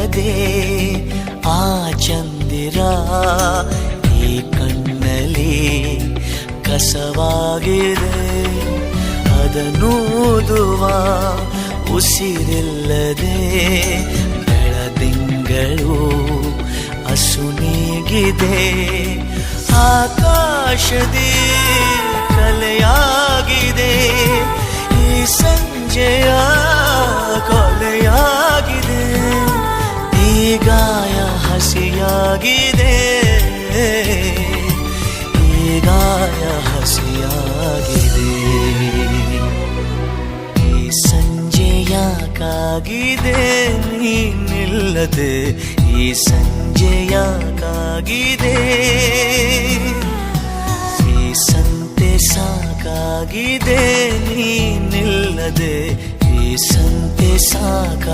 ಕಾಣದೆ ಆ ಚಂದಿರ ಈ ಕಣ್ಣಲ್ಲಿ ಕಸವಾಗಿದೆ. ಅದನ್ನೂದುವ ಉಸಿರಿಲ್ಲದೆ ಬೆಳದಿಂಗಳು ಅಸುನೀಗಿದೆ. ಆಕಾಶದಿ ಕಲೆಯಾಗಿದೆ ಈ ಸಂಜೆಯ ಕೊಲೆಯಾಗಿದೆ. ಈ ಗಾಯ ಹಸಿಯಾಗಿದೆ, ಈ ಗಾಯ ಹಸಿಯಾಗಿದೆ. ಈ ಸಂಜೆಯಾಕಾಗಿದೆ ನೀನಿಲ್ಲದೆ, ಈ ಸಂಜೆಯಾಕಾಗಿದೆ. ಈ ಸಂತೆ ಸಾಕಾಗಿದೆ ನೀನಿಲ್ಲದೆ, ಈ ಸಂತೆ ಸಾಕ